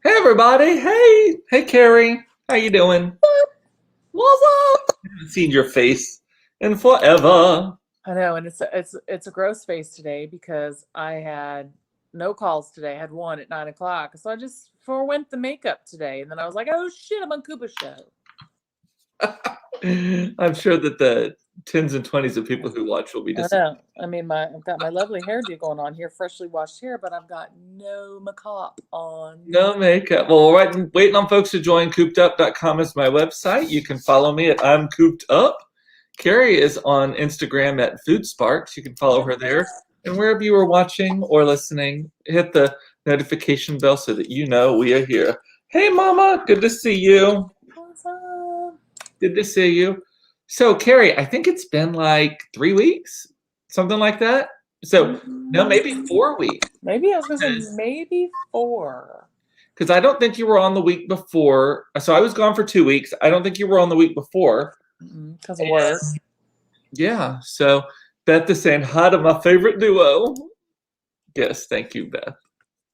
Hey everybody! Hey Kerrie, how you doing? What's up? I haven't seen your face in forever. I know, and it's a gross face today because I had no calls today. I had one at 9 o'clock, so I just forewent the makeup today, and then I was like, "Oh shit, I'm on Koopa show." I'm sure that the tens and twenties of people who watch will be I disappointed. know. I mean, I've got my lovely hairdo going on here, freshly washed hair, but I've got no makeup on. No makeup. Well, waiting on folks to join. CoopeduP.com is my website. You can follow me at I'm Cooped Up. Kerrie is on Instagram at Food Sparks. You can follow her there. And wherever you are watching or listening, hit the notification bell so that you know we are here. Hey, Mama, good to see you. What's up? Good to see you. So, Kerrie, I think it's been like 3 weeks, something like that. So, no, maybe 4 weeks. Maybe I was gonna say maybe 4. Because I don't think you were on the week before. So I was gone for 2 weeks. I don't think you were on the week before. Because of work. Yeah. So Beth is saying hi to my favorite duo. Yes, thank you, Beth.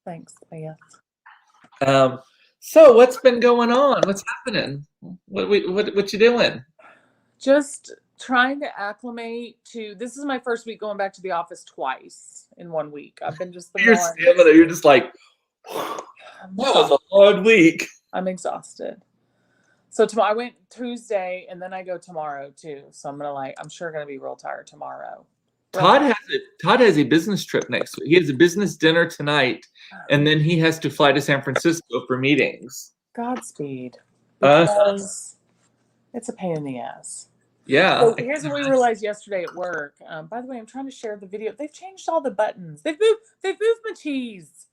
Thanks, Leah. So what's been going on? What's happening? What you doing? Just trying to acclimate to this is my first week going back to the office twice in 1 week. I've been just the You're one. standing there. You're just like, that was a hard week. I'm exhausted. So tomorrow I went Tuesday and then I go tomorrow too. So I'm sure gonna be real tired tomorrow. Todd has a business trip next week. He has a business dinner tonight, and then he has to fly to San Francisco for meetings. Godspeed. Because it's a pain in the ass. Yeah. So here's what we realized yesterday at work. By the way, I'm trying to share the video. They've changed all the buttons. They've moved my cheese.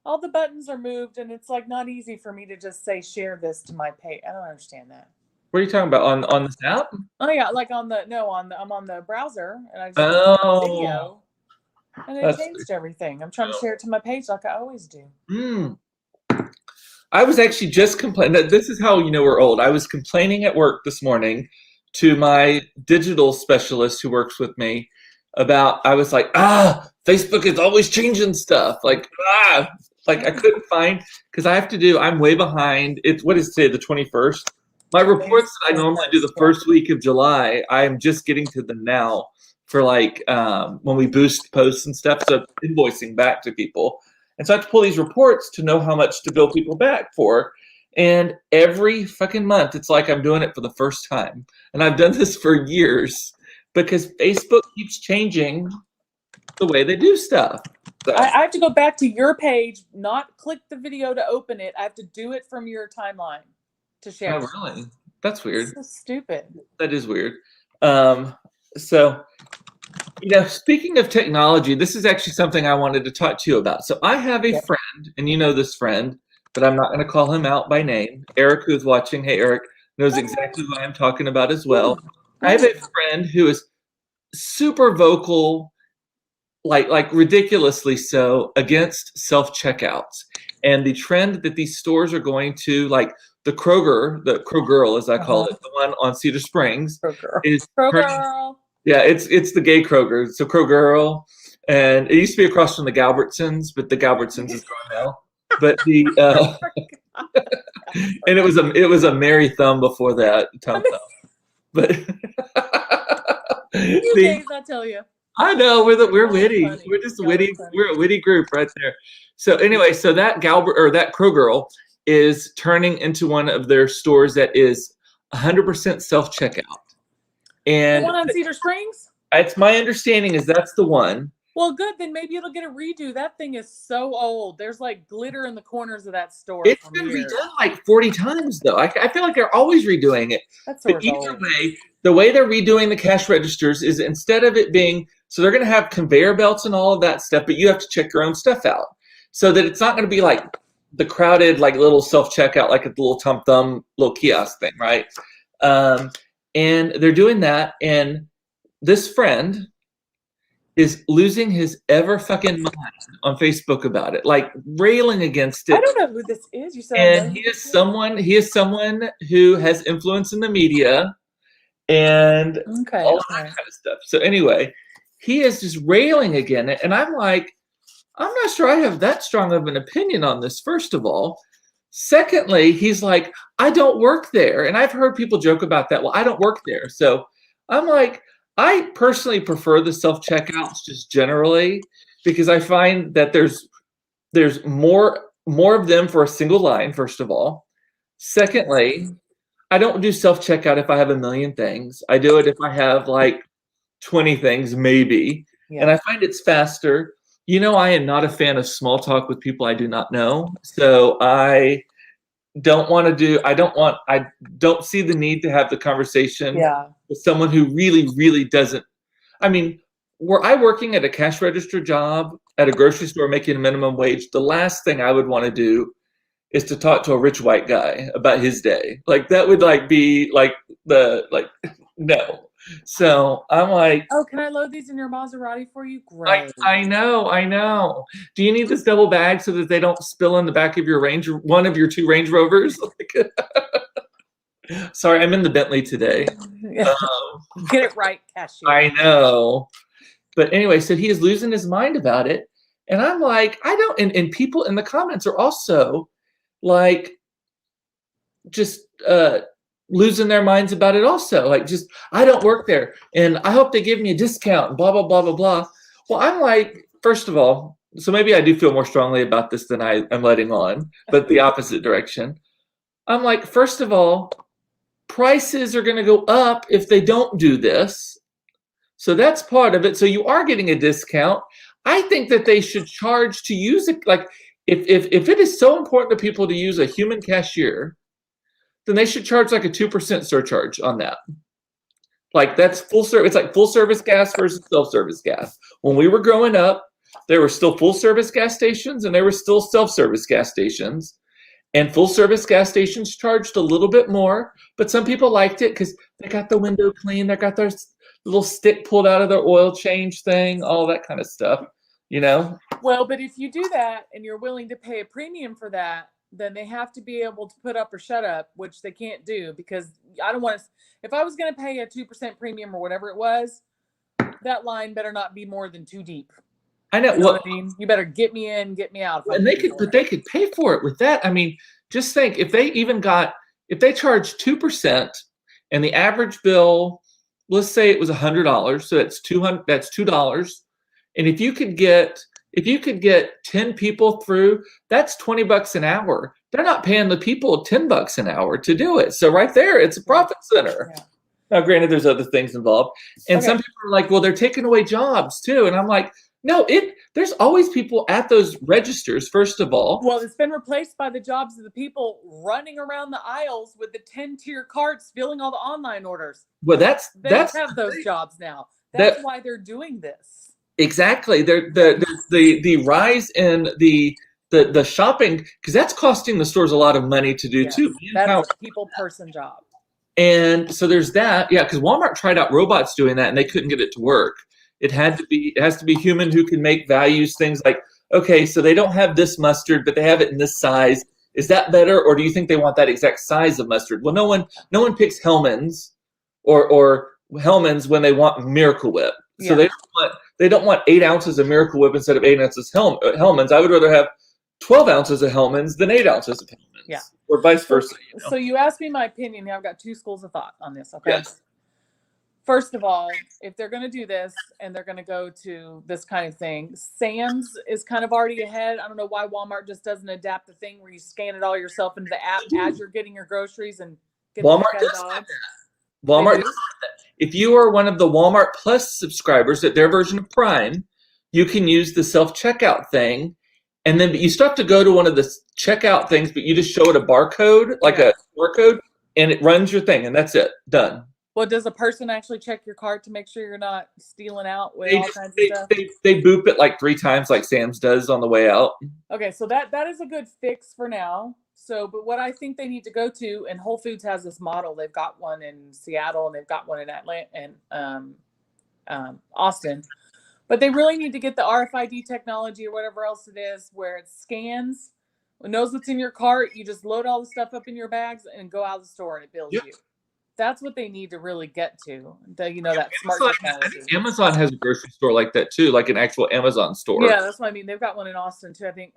All the buttons are moved, and it's like not easy for me to just say share this to my page. I don't understand that. What are you talking about on this app? Oh yeah, like I'm on the browser and I just video, and it changed everything. I'm trying to share it to my page like I always do. I was actually just complaining. This is how you know we're old. I was complaining at work this morning to my digital specialist who works with me about. I was like, Facebook is always changing stuff. Like I couldn't find because I have to do. I'm way behind. What is today? The 21st. My reports that I normally do the first week of July, I'm just getting to them now for like when we boost posts and stuff. So invoicing back to people. And so I have to pull these reports to know how much to bill people back for. And every fucking month, it's like I'm doing it for the first time. And I've done this for years because Facebook keeps changing the way they do stuff. So. I have to go back to your page, not click the video to open it. I have to do it from your timeline. To share. Oh, really? That's weird. So stupid. That is weird. So, speaking of technology, this is actually something I wanted to talk to you about. So I have a friend, and you know this friend, but I'm not going to call him out by name. Eric, who's watching, hey, Eric, knows exactly who I'm talking about as well. I have a friend who is super vocal, like ridiculously so, against self-checkouts. And the trend that these stores are going to, like, the Kroger, as I call it, the one on Cedar Springs, is Kroger. Yeah, it's the gay Kroger. So Kroger, and it used to be across from the Galbertsons, but the Galbertsons is gone now. But the and it was a Mary Thumb before that, Thumb. But days, I tell you. I know we're witty. Funny. We're just witty. We're a witty group right there. So anyway, so that that Kroger is turning into one of their stores that is 100% self-checkout. And the one on Cedar Springs? It's my understanding is that's the one. Well, good. Then maybe it'll get a redo. That thing is so old. There's like glitter in the corners of that store. It's been redone like 40 times, though. I feel like they're always redoing it. That's but either way, the way they're redoing the cash registers is instead of it being, so they're going to have conveyor belts and all of that stuff, but you have to check your own stuff out. So that it's not going to be like the crowded, like little self-checkout, like a little thumb little kiosk thing, right? And they're doing that, and this friend is losing his ever fucking mind on Facebook about it, like railing against it. I don't know who this is. You said, and he is someone who has influence in the media, and all of that kind of stuff. So anyway, he is just railing again, and I'm like, I'm not sure I have that strong of an opinion on this. First of all, Secondly, he's like, I don't work there. And I've heard people joke about that. Well, I don't work there. So I'm like, I personally prefer the self-checkouts just generally because I find that there's more of them for a single line, first of all. Secondly, I don't do self-checkout if I have a million things. I do it if I have like 20 things, maybe. And I find it's faster. I am not a fan of small talk with people I do not know. So I don't see the need to have the conversation with someone who really, really doesn't. I mean, were I working at a cash register job at a grocery store making a minimum wage, the last thing I would want to do is to talk to a rich white guy about his day. Like that would be no. So I'm like, oh, can I load these in your Maserati for you? Great. I know. Do you need this double bag so that they don't spill in the back of one of your two Range Rovers? Sorry, I'm in the Bentley today. Get it right, cashier. I know. But anyway, so he is losing his mind about it. And I'm like, I don't, and people in the comments are also like, just losing their minds about it also. Like, just, I don't work there. And I hope they give me a discount and blah, blah, blah, blah, blah. Well, I'm like, first of all, so maybe I do feel more strongly about this than I'm letting on, but the opposite direction. I'm like, first of all, prices are going to go up if they don't do this. So that's part of it. So you are getting a discount. I think that they should charge to use it. Like if it is so important to people to use a human cashier, then they should charge like a 2% surcharge on that. Like that's full service. It's like full service gas versus self-service gas. When we were growing up, there were still full service gas stations and there were still self-service gas stations. And full service gas stations charged a little bit more, but some people liked it because they got the window clean, they got their little stick pulled out of their oil change thing, all that kind of stuff, Well, but if you do that and you're willing to pay a premium for that, then they have to be able to put up or shut up, which they can't do because I don't want to. If I was going to pay a 2% premium or whatever it was, that line better not be more than 2 deep. I know. What I mean? You better get me in, get me out. And they could pay for it with that. I mean, just think if they charge 2% and the average bill, let's say it was $100, so that's $2. And if you could get 10 people through, that's $20 an hour. They're not paying the people $10 an hour to do it. So right there, it's a profit center. Yeah. Now, granted, there's other things involved. And some people are like, well, they're taking away jobs too. And I'm like, no, there's always people at those registers, first of all. Well, it's been replaced by the jobs of the people running around the aisles with the 10-tier carts filling all the online orders. Well, they have those jobs now. That's why they're doing this. Exactly. The rise in the shopping, because that's costing the stores a lot of money to do too. That's a people person job. And so there's that. Yeah, because Walmart tried out robots doing that and they couldn't get it to work. It has to be human who can make values, things like, okay, so they don't have this mustard, but they have it in this size. Is that better? Or do you think they want that exact size of mustard? Well, no one picks Hellmann's or Hellmann's when they want Miracle Whip. So they don't want 8 ounces of Miracle Whip instead of 8 ounces of Hellmann's. I would rather have 12 ounces of Hellmann's than 8 ounces of Hellmann's. Yeah. Or vice versa. So you asked me my opinion. Now I've got 2 schools of thought on this. Okay. Yes. First of all, if they're going to do this and they're going to go to this kind of thing, Sam's is kind of already ahead. I don't know why Walmart just doesn't adapt the thing where you scan it all yourself into the app as you're getting your groceries and get Walmart does that. Walmart does that. If you are one of the Walmart Plus subscribers at their version of Prime, you can use the self-checkout thing. And then you still have to go to one of the checkout things, but you just show it a barcode, like a QR code, and it runs your thing, and that's it. Done. Well, does a person actually check your cart to make sure you're not stealing out with all kinds of stuff? They boop it like 3 times like Sam's does on the way out. Okay, so that is a good fix for now. So, but what I think they need to go to, and Whole Foods has this model. They've got one in Seattle and they've got one in Atlanta and Austin. But they really need to get the RFID technology or whatever else it is where it scans, it knows what's in your cart. You just load all the stuff up in your bags and go out of the store and it bills you. That's what they need to really get to. That smart technology. I think Amazon has a grocery store like that too, like an actual Amazon store. Yeah, that's what I mean. They've got one in Austin too. I think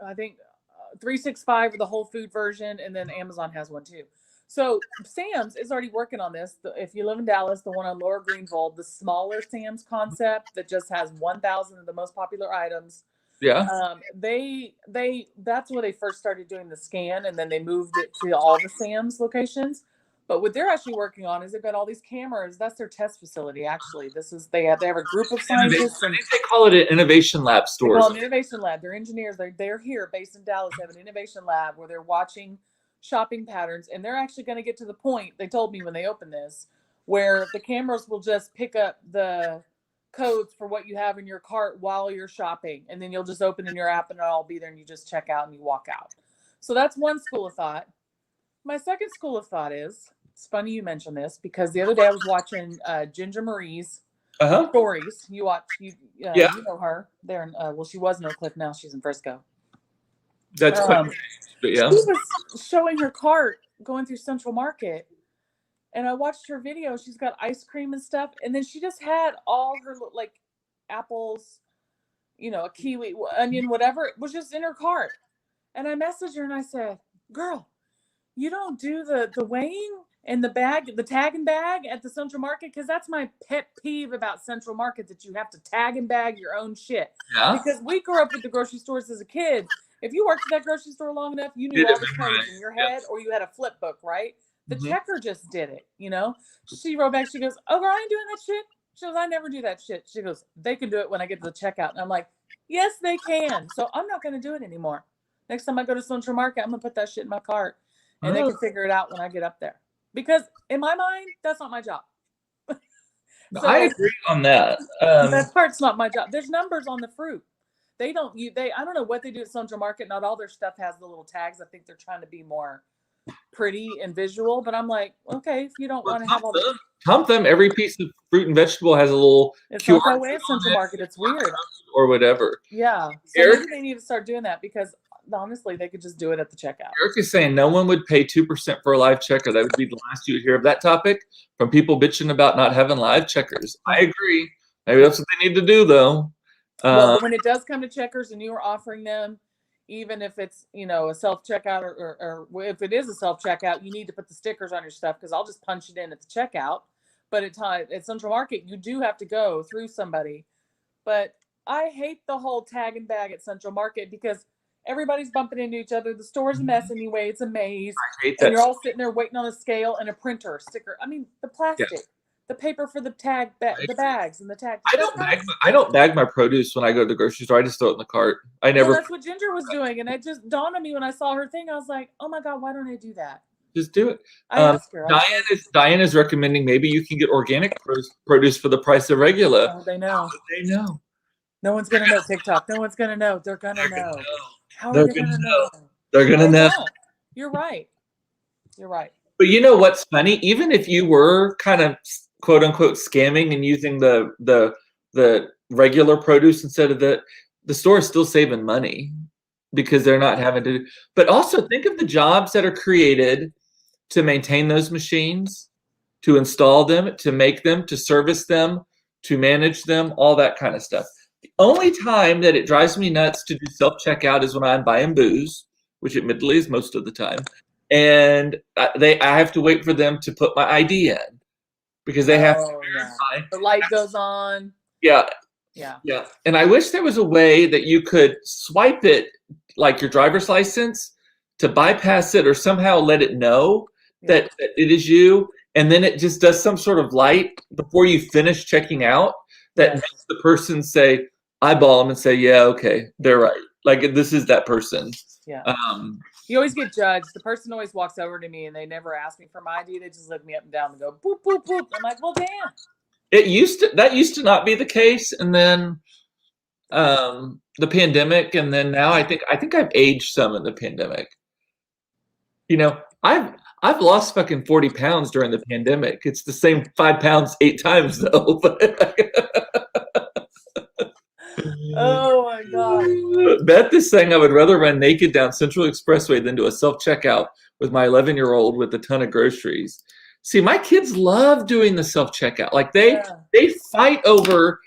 365 or the Whole Food version, and then Amazon has one too. So Sam's is already working on this. If you live in Dallas, the one on Lower Greenville, the smaller Sam's concept that just has 1,000 of the most popular items. Yeah. That's where they first started doing the scan, and then they moved it to all the Sam's locations. But what they're actually working on is they've got all these cameras. That's their test facility. Actually, they have a group of scientists. And they call it an innovation lab store. They call it an innovation lab. They're engineers. They're here, based in Dallas. They have an innovation lab where they're watching shopping patterns, and they're actually going to get to the point. They told me when they open this, where the cameras will just pick up the codes for what you have in your cart while you're shopping, and then you'll just open in your app, and it'll all be there, and you just check out and you walk out. So that's one school of thought. My second school of thought is, it's funny you mentioned this, because the other day I was watching Ginger Marie's stories. You know her. They're in, she was in Oak Cliff, now she's in Frisco. That's quite but yeah. She was showing her cart going through Central Market, and I watched her video. She's got ice cream and stuff, and then she just had all her like apples, a kiwi, onion, whatever. It was just in her cart. And I messaged her and I said, "Girl, you don't do the weighing and the tag and bag at the Central Market?" Because that's my pet peeve about Central Market, that you have to tag and bag your own shit. Yeah. Because we grew up with the grocery stores as a kid. If you worked at that grocery store long enough, you knew all the codes in your head, or you had a flip book, right? The checker just did it, She wrote back, she goes, "Oh, girl, I ain't doing that shit." She goes, "I never do that shit." She goes, "They can do it when I get to the checkout." And I'm like, yes, they can. So I'm not going to do it anymore. Next time I go to Central Market, I'm going to put that shit in my cart, and they can figure it out when I get up there. Because in my mind, that's not my job. So, I agree on that. That part's not my job. There's numbers on the fruit. I don't know what they do at Central Market. Not all their stuff has the little tags. I think they're trying to be more pretty and visual, but I'm like, okay, if you don't want to have all the pump them, every piece of fruit and vegetable has a little QR code at Central Market. It's weird. Or whatever. Yeah. So maybe they need to start doing that, because honestly, they could just do it at the checkout. Eric is saying no one would pay 2% for a live checker. That would be the last you would hear of that topic from people bitching about not having live checkers. I agree. Maybe that's what they need to do, though. Well, when it does come to checkers and you are offering them, even if it's, a self-checkout or if it is a self-checkout, you need to put the stickers on your stuff, because I'll just punch it in at the checkout. But at Central Market, you do have to go through somebody. But I hate the whole tag and bag at Central Market, because everybody's bumping into each other. The store's a mess anyway. It's a maze. I hate that. And you're all sitting there waiting on a scale and a printer, sticker. I mean, the plastic. Yes. The paper for the tag, the bags and the tag. I don't bag my produce when I go to the grocery store. I just throw it in the cart. I never. Well, that's what Ginger was doing, and it just dawned on me when I saw her thing. I was like, "Oh my God, why don't I do that?" Just do it. Diane is recommending maybe you can get organic produce for the price of regular. Oh, they know. They know. No one's gonna know TikTok. No one's gonna know. They're gonna know. How are they gonna know? They're gonna know. You're right. You're right. But you know what's funny? Even if you were kind of quote unquote scamming and using the regular produce instead of the store is still saving money, because they're not having to. But also think of the jobs that are created to maintain those machines, to install them, to make them, to service them, to manage them, all that kind of stuff. The only time that it drives me nuts to do self-checkout is when I'm buying booze, which admittedly is most of the time. And I have to wait for them to put my ID in, because they have to verify. Yeah. The light goes on. Yeah. Yeah. Yeah. And I wish there was a way that you could swipe it like your driver's license to bypass it, or somehow let it know that it is you. And then it just does some sort of light before you finish checking out that makes the person say, eyeball them and say, yeah, okay, they're right. Like, this is that person. Yeah. You always get judged. The person always walks over to me and they never ask me for my ID. They just look me up and down and go, boop, boop, boop. I'm like, well, damn. That used to not be the case. And then the pandemic, and then now I think I've aged some in the pandemic. I've lost fucking 40 pounds during the pandemic. It's the same 5 pounds 8 times though. Oh my God. Beth is saying I would rather run naked down Central Expressway than do a self-checkout with my 11-year-old with a ton of groceries. See, my kids love doing the self-checkout. Like they fight over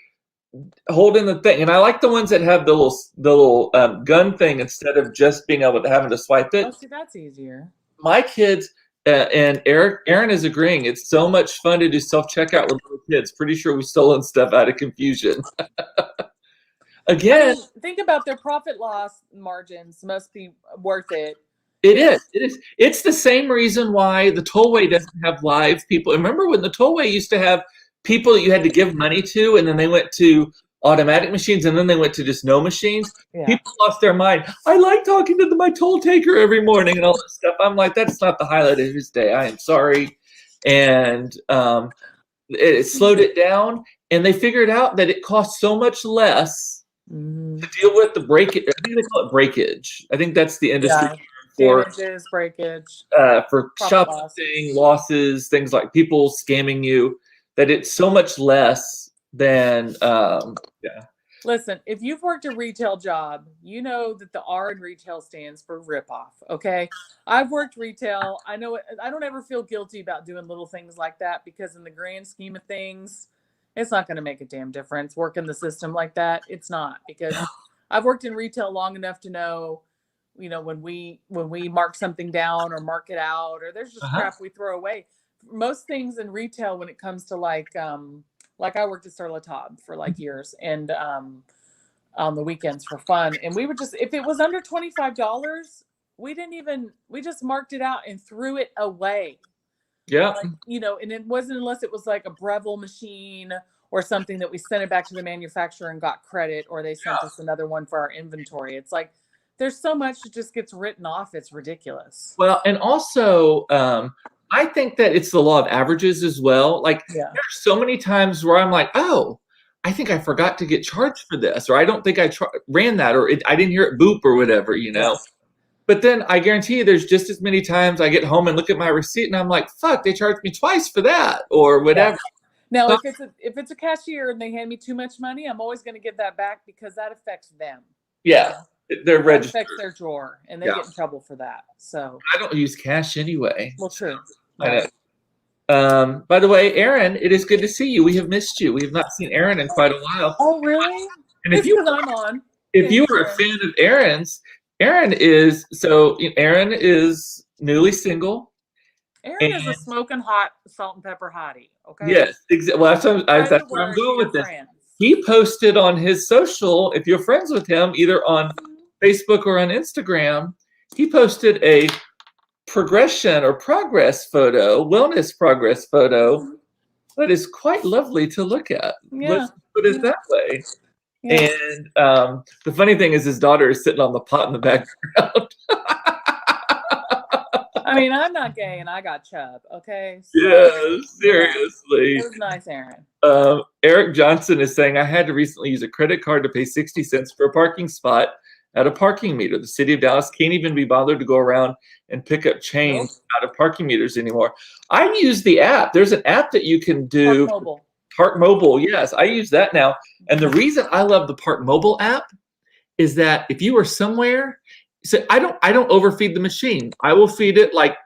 holding the thing, and I like the ones that have the little gun thing instead of just being able to having to swipe Oh, it. see, that's easier. My kids and Aaron is agreeing. It's so much fun to do self checkout with little kids. Pretty sure we've stolen stuff out of confusion. I Again, mean, think about their profit loss margins must be worth it. it is. It is. It's the same reason why the tollway doesn't have live people. Remember when the tollway used to have people that you had to give money to, and then they went to automatic machines, and then they went to just no machines? Yeah. People lost their mind. I like talking to my toll taker every morning and all that stuff. I'm like, that's not the highlight of his day. I am sorry. And it slowed it down, and they figured out that it costs so much less to deal with the breakage. I think they call it breakage. I think that's the industry term for damages, breakage, for profit shoplifting, losses, things like people scamming you. That it's so much less than yeah. Listen, if you've worked a retail job, you know that the R in retail stands for ripoff. Okay. I've worked retail. I know it. I don't ever feel guilty about doing little things like that because, in the grand scheme of things, it's not going to make a damn difference working the system like that. It's not, because I've worked in retail long enough to know, when we mark something down or mark it out, or there's just crap we throw away. Most things in retail, when it comes to like I worked at Sur La Table for like years, and on the weekends for fun. And we would just, if it was under $25, we just marked it out and threw it away. Yeah. Like, and it wasn't unless it was like a Breville machine or something that we sent it back to the manufacturer and got credit, or they sent us another one for our inventory. It's like, there's so much that just gets written off. It's ridiculous. Well, and also, I think that it's the law of averages as well. Like, there's so many times where I'm like, oh, I think I forgot to get charged for this, or I don't think I ran that, or I didn't hear it boop or whatever, But then I guarantee you there's just as many times I get home and look at my receipt and I'm like, fuck, they charged me twice for that, or whatever. Now, if it's a cashier and they hand me too much money, I'm always going to give that back, because that affects them. Yeah. They're registered. Affects their drawer, and they get in trouble for that. So I don't use cash anyway. Well, true. I know. By the way, Aaron, it is good to see you. We have missed you. We have not seen Aaron in quite a while. Oh, really? And if you were a fan of Aaron's, Aaron is newly single. Aaron is a smoking hot salt and pepper hottie. Okay. Yes, exactly. Well, that's where I'm going with this. He posted on his social, if you're friends with him, either on Facebook or on Instagram, he posted a progression or progress photo, wellness progress photo, that is quite lovely to look at. Yeah. Let's put it that way. Yeah. And the funny thing is his daughter is sitting on the pot in the background. I mean, I'm not gay and I got chub, okay? So, yeah, seriously. It was nice, Aaron. Eric Johnson is saying, I had to recently use a credit card to pay 60 cents for a parking spot at a parking meter. The city of Dallas can't even be bothered to go around and pick up change out of parking meters anymore. I use the app. There's an app that you can do. Park Mobile. Yes, I use that now. And the reason I love the Park Mobile app is that if you are somewhere, so I don't overfeed the machine. I will feed it like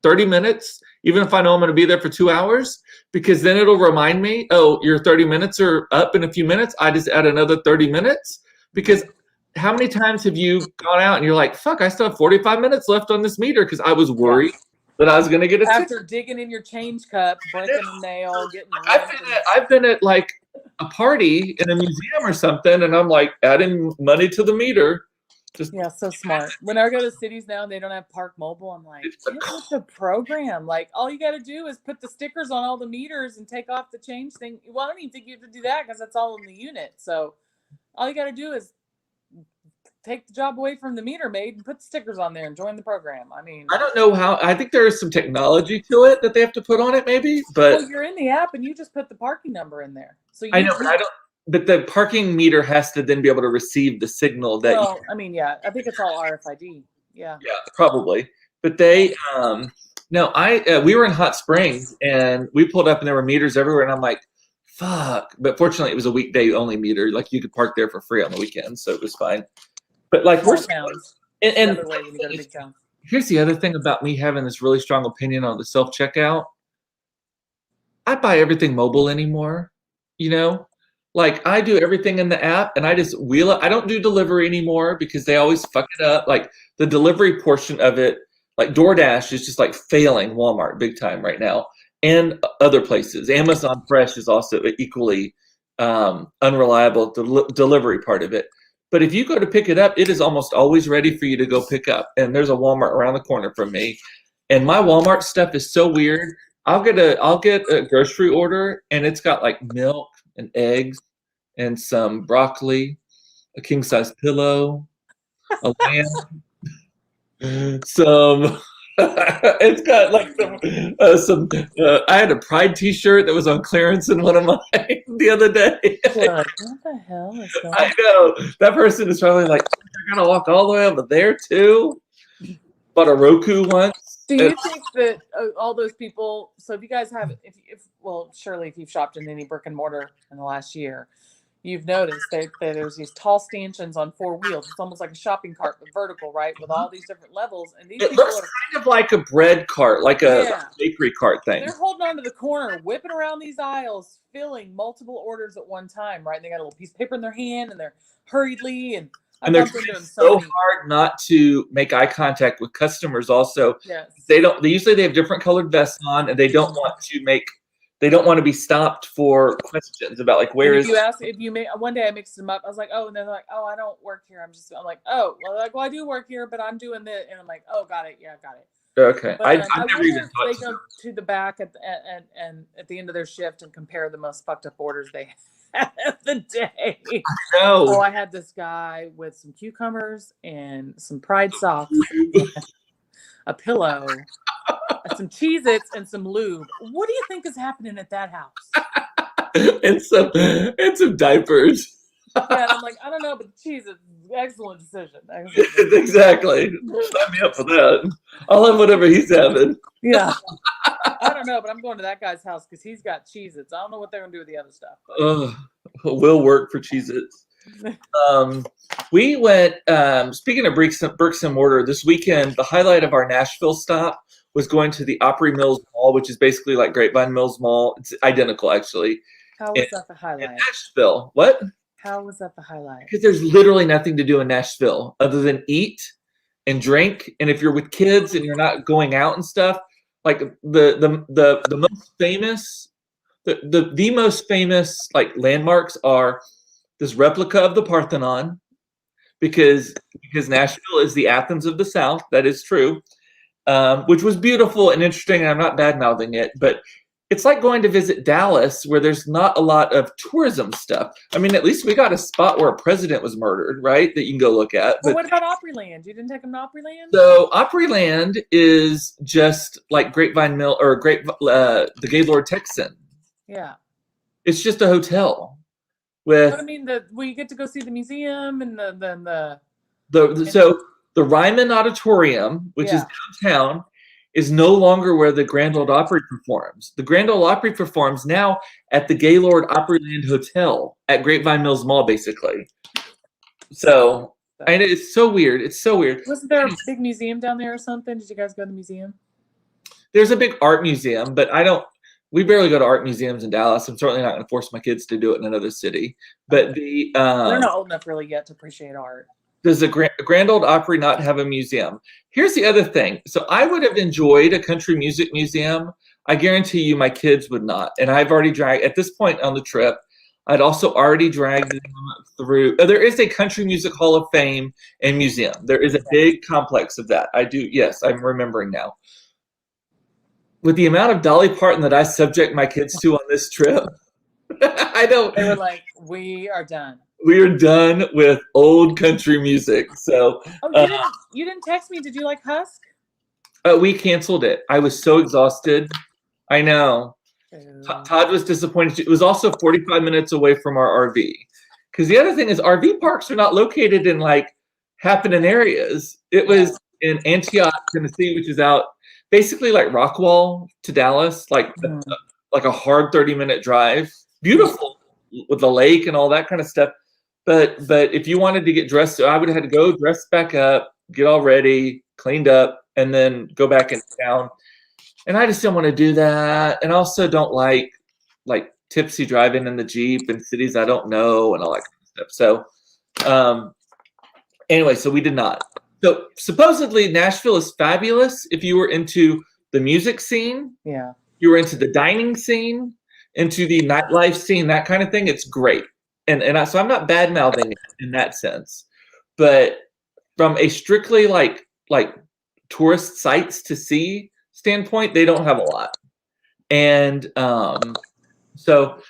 30 minutes, even if I know I'm going to be there for 2 hours, because then it'll remind me, oh, your 30 minutes are up in a few minutes. I just add another 30 minutes. Because how many times have you gone out and you're like, fuck, I still have 45 minutes left on this meter because I was worried that I was going to get after digging in your change cup, breaking a nail, getting. I've been at like a party in a museum or something, and I'm like adding money to the meter. So smart. When I go to cities now and they don't have Park Mobile, I'm like, get with the program. Like, all you got to do is put the stickers on all the meters and take off the change thing. Well, I don't even think you have to do that because that's all in the unit. So all you got to do is take the job away from the meter maid and put the stickers on there and join the program. I mean, I don't know how. I think there is some technology to it that they have to put on it, maybe. But you're in the app and you just put the parking number in there. So I know, but I don't. But the parking meter has to then be able to receive the signal that. Well, I mean, I think it's all RFID. Yeah. Yeah, probably. But they, we were in Hot Springs and we pulled up and there were meters everywhere, and I'm like, fuck. But fortunately, it was a weekday only meter. Like, you could park there for free on the weekends, so it was fine. But like, here's the other thing about me having this really strong opinion on the self checkout. I buy everything mobile anymore, Like I do everything in the app and I just wheel it. I don't do delivery anymore because they always fuck it up. Like the delivery portion of it, like DoorDash is just like failing Walmart big time right now and other places. Amazon Fresh is also equally unreliable delivery part of it. But if you go to pick it up, it is almost always ready for you to go pick up. And there's a Walmart around the corner from me. And my Walmart stuff is so weird. I'll get a grocery order and it's got like milk and eggs and some broccoli, a king size pillow, a lamb, some. It's got like some. I had a Pride T-shirt that was on clearance in one of mine the other day. You're like, what the hell is going I on? know that person is probably like, "You're gonna walk all the way over there too." Bought a Roku once. Do you think that all those people? So if you guys have, if well, surely if you've shopped in any brick and mortar in the last year, you've noticed that there's these tall stanchions on four wheels. It's almost like a shopping cart, but vertical, right? With all these different levels, and these It people looks are kind of like a bread cart, like a yeah. bakery cart thing. They're holding on to the corner, whipping around these aisles, filling multiple orders at one time, right? And they got a little piece of paper in their hand, and they're hurriedly and. And they're trying so hard not to make eye contact with customers. Also, yes. They usually they have different colored vests on, and they don't want to be stopped for questions about like where and is. If you make one day I mixed them up, I was like, oh, and they're like, oh, I don't work here. I'm like, oh, well, I do work here, but I'm doing this, and I'm like, oh, got it, yeah, got it. Okay, but, I've never even thought they go to the back and at the end of their shift and compare the most fucked up orders they had the day. No. So I had this guy with some cucumbers and some Pride socks, a pillow, some Cheez-Its, and some lube. What do you think is happening at that house? and some diapers. Yeah, and I'm like, I don't know, but Cheez-Its, excellent decision. Excellent. Exactly. Sign me up for that. I'll have whatever he's having. Yeah. I don't know, but I'm going to that guy's house because he's got Cheez-Its. I don't know what they're gonna do with the other stuff. Will work for Cheez-Its. We went. Speaking of bricks and mortar, this weekend the highlight of our Nashville stop was going to the Opry Mills Mall, which is basically like Grapevine Mills Mall. It's identical, actually. How was that the highlight? In Nashville, what? How was that the highlight? Because there's literally nothing to do in Nashville other than eat and drink. And if you're with kids and you're not going out and stuff, like the most famous, the most famous like landmarks are this replica of the Parthenon, because Nashville is the Athens of the South. That is true, which was beautiful and interesting. And I'm not bad mouthing it, but it's like going to visit Dallas, where there's not a lot of tourism stuff. I mean, at least we got a spot where a president was murdered, right? That you can go look at. But what about Opryland? You didn't take them to Opryland? So Opryland is just like Grapevine Mill or the Gaylord Texan. Yeah. It's just a hotel with. But I mean, we get to go see the museum and So the Ryman Auditorium, which is downtown, is no longer where the Grand Ole Opry performs. The Grand Ole Opry performs now at the Gaylord Opryland Hotel at Grapevine Mills Mall, basically. So, and it's so weird. It's so weird. Wasn't there a big museum down there or something? Did you guys go to the museum? There's a big art museum, but we barely go to art museums in Dallas. I'm certainly not going to force my kids to do it in another city. But they're not old enough really yet to appreciate art. Does the Grand Ole Opry not have a museum? Here's the other thing. So I would have enjoyed a country music museum. I guarantee you my kids would not. And I've already dragged, at this point on the trip, I'd also already dragged them through. There is a Country Music Hall of Fame and museum. There is a big complex of that. I do, yes, I'm remembering now. With the amount of Dolly Parton that I subject my kids to on this trip, I don't. They were like, we are done. We are done with old country music. So, you didn't text me. Did you like Husk? We canceled it. I was so exhausted. I know. Todd was disappointed. It was also 45 minutes away from our RV. Because the other thing is, RV parks are not located in like happening areas. It was in Antioch, Tennessee, which is out basically like Rockwall to Dallas, like a hard 30-minute drive. Beautiful with the lake and all that kind of stuff. But if you wanted to get dressed, I would have had to go dress back up, get all ready, cleaned up, and then go back in town. And I just don't want to do that. And also don't like tipsy driving in the Jeep in cities I don't know and all that kind of stuff. So anyway, so we did not. So supposedly Nashville is fabulous if you were into the music scene, Yeah. you were into the dining scene, into the nightlife scene, that kind of thing. It's great. So I'm not bad mouthing in that sense, but from a strictly like tourist sites to see standpoint, they don't have a lot. And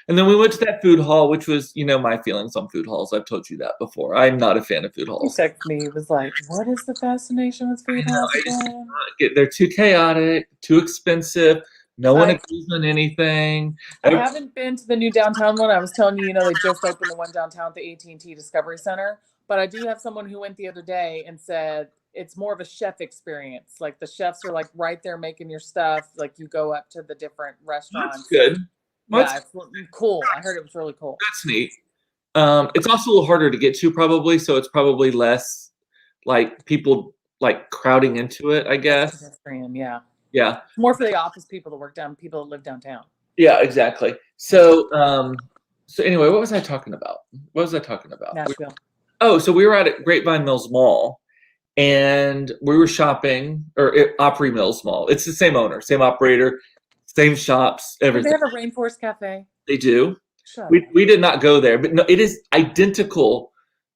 and then we went to that food hall, which was, my feelings on food halls. I've told you that before. I'm not a fan of food He halls. texted me. He was like, "What is the fascination with food halls again?" They're too chaotic, too expensive. No one agrees on anything. I haven't been to the new downtown one. I was telling you, they just opened the one downtown at the AT&T Discovery Center. But I do have someone who went the other day and said it's more of a chef experience. Like the chefs are like right there making your stuff. Like you go up to the different restaurants. That's good. Yeah, it's cool. I heard it was really cool. That's neat. It's also a little harder to get to probably, so it's probably less like people like crowding into it, I guess. Yeah. Yeah. More for the office people that work people that live downtown. Yeah, exactly. So anyway, what was I talking about? Nashville. So we were at Grapevine Mills Mall, and we were shopping, or Opry Mills Mall. It's the same owner, same operator, same shops, everything. Do they have a Rainforest Cafe? They do. We did not go there, but no, it is identical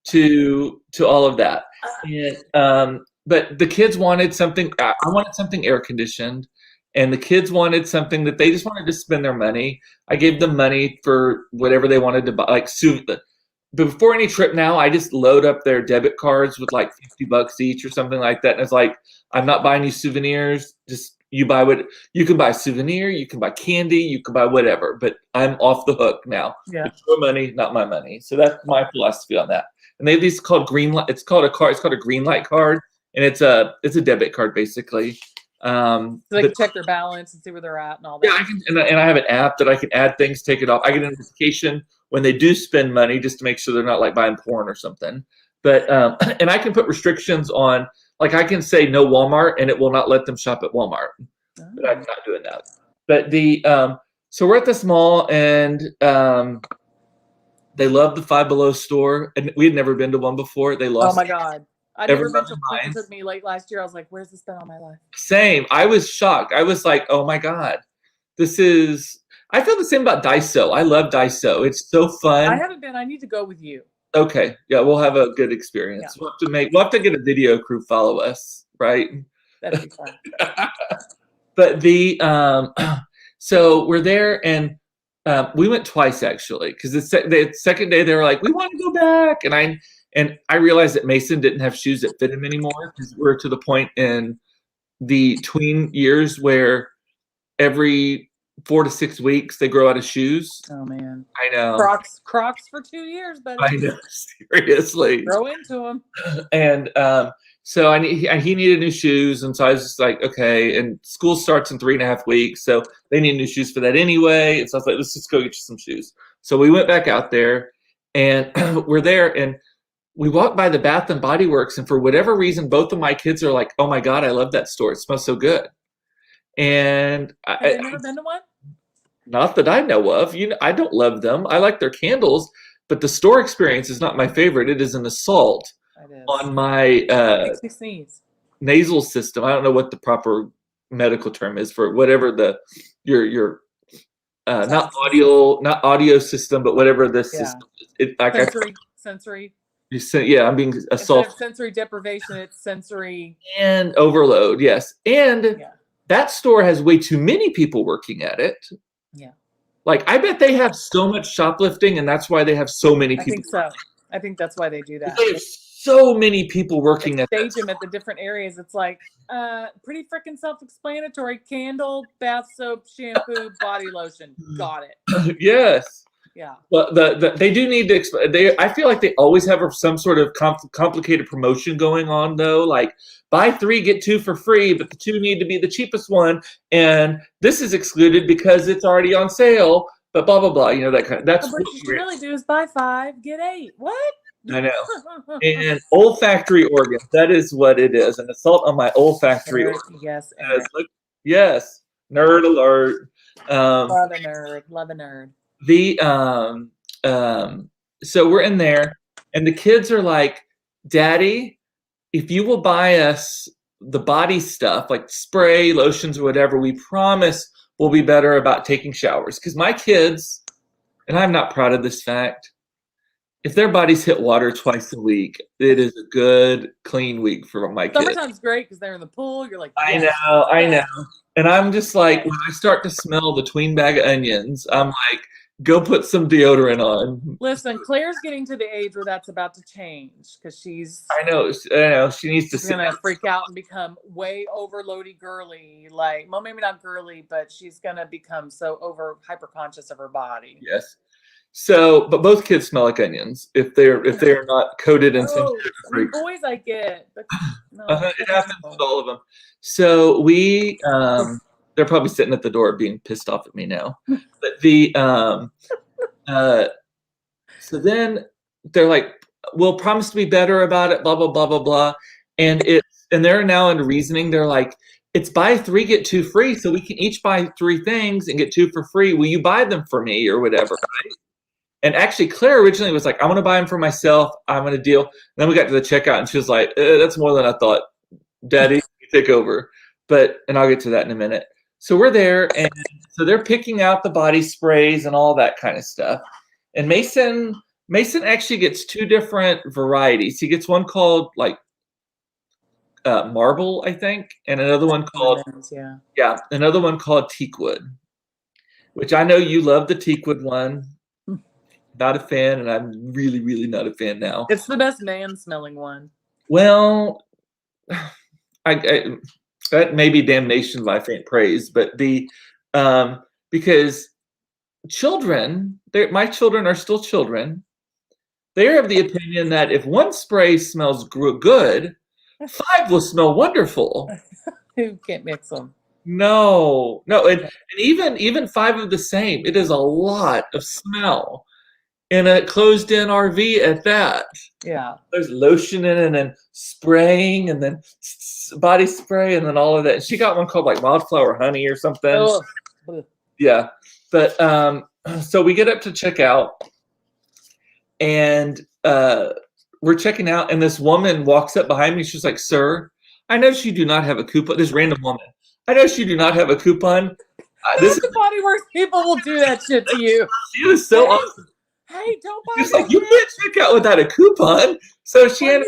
to all of that. And, but the kids wanted something. I wanted something air conditioned, and the kids wanted something that they just wanted to spend their money. I gave them money for whatever they wanted to buy, like before any trip now, I just load up their debit cards with like $50 each or something like that. And it's like, I'm not buying you souvenirs. Just you buy what you can buy. A souvenir, you can buy candy, you can buy whatever. But I'm off the hook now. Yeah, it's your money, not my money. So that's my philosophy on that. And they have these called green light. It's called a card. It's called a green light card, and it's a debit card basically. So they can check their balance and see where they're at and all that. Yeah, I can, and I have an app that I can add things, take it off. I get a notification when they do spend money just to make sure they're not like buying porn or something. But and I can put restrictions on, like I can say no Walmart, and it will not let them shop at Walmart. Oh. But I'm not doing that. But so we're at this mall, and they love the Five Below store, and we had never been to one before. They lost. Oh my God. I'd never been to one. It took me late last year. I was like, where's this been all my life? Same. I was shocked. I was like, oh my God, I feel the same about Daiso. I love Daiso. It's so fun. I haven't been. I need to go with you. Okay. Yeah, we'll have a good experience. Yeah. We'll have to get a video crew follow us, right? That'd be fun. But so we're there, and we went twice actually, because the second day they were like, we want to go back, and I realized that Mason didn't have shoes that fit him anymore, because we're to the point in the tween years where every 4 to 6 weeks they grow out of shoes. Oh man, I know. Crocs for 2 years, but I know, seriously. Grow into them. And so he needed new shoes, and so I was just like, okay. And school starts in 3.5 weeks, so they need new shoes for that anyway. And so I was like, let's just go get you some shoes. So we went back out there, and we're there, and we walked by the Bath and Body Works, and for whatever reason, both of my kids are like, oh my God, I love that store. It smells so good. And have you never been to one? Not that I know of. I don't love them. I like their candles, but the store experience is not my favorite. It is an assault on my makes me sneeze. Nasal system. I don't know what the proper medical term is for whatever your not audio system, but whatever this system is. Sensory. Yeah, I'm being assaulted. Instead of sensory deprivation, it's sensory and overload. Yes, and that store has way too many people working at it. Yeah, like I bet they have so much shoplifting, and that's why they have so many people. I think so. I think that's why they do that. They have so many people working at stage them at the different areas. It's like pretty freaking self-explanatory. Candle, bath soap, shampoo, body lotion. Got it. Yes. Yeah. Well, they do need to. I feel like they always have some sort of complicated promotion going on, though. Like buy 3 get 2 for free, but the 2 need to be the cheapest one, and this is excluded because it's already on sale. But blah blah blah. That kind of. That's what you should really do is buy 5 get 8. What? I know. And olfactory organs. That is what it is. An assault on my olfactory organs. Yes. Yes. Nerd alert. Love a nerd. the so we're in there, and the kids are like, "Daddy, if you will buy us the body stuff, like spray, lotions, or whatever, we promise we'll be better about taking showers." Because my kids, and I'm not proud of this fact, if their bodies hit water twice a week, it is a good, clean week for my kids. Summertime's great because they're in the pool. You're like, I yes, know, I know. yes, And I'm just like, yes. when I start to smell the tween bag of onions, I'm like, go put some deodorant on. Listen, Claire's getting to the age where that's about to change because I know, she needs to she's sit. gonna freak out and become way overloady girly. Like, well, maybe not girly, but she's gonna become so over hyper conscious of her body. Yes. So, but both kids smell like onions if they're not coated in some Oh, I mean, boys I get, but no, it happens with all of them. So they're probably sitting at the door being pissed off at me now. But uh, so then they're like, "We'll promise to be better about it." Blah blah blah blah blah, and they're now in reasoning. They're like, "It's buy three get two free, so we can each buy three things and get two for free. Will you buy them for me or whatever?" And actually, Claire originally was like, "I want to buy them for myself. I'm going to deal." And then we got to the checkout, and she was like, "That's more than I thought. Daddy, you take over." And I'll get to that in a minute. So we're there, and so they're picking out the body sprays and all that kind of stuff. And Mason actually gets two different varieties. He gets one called like marble, I think, and another one called another one called teakwood, which I know you love the teakwood one. Not a fan, and I'm really, really not a fan now. It's the best man-smelling one. Well, I that may be damnation by faint praise, but because children, my children are still children. They're of the opinion that if one spray smells good, five will smell wonderful. Who can't mix them? No, and even five of the same. It is a lot of smell in a closed-in RV at that. Yeah. There's lotion in it, and then spraying, and then body spray, and then all of that. She got one called like wildflower honey or something. Oh. Yeah. But so we get up to check out, and we're checking out, and this woman walks up behind me. She's like, "Sir, I notice you do not have a coupon." This random woman. "I notice you do not have a coupon." This is Body Works people will do that shit to you. She was so awesome. Hey, don't buy She's like, "You can't check out without a coupon." So she handed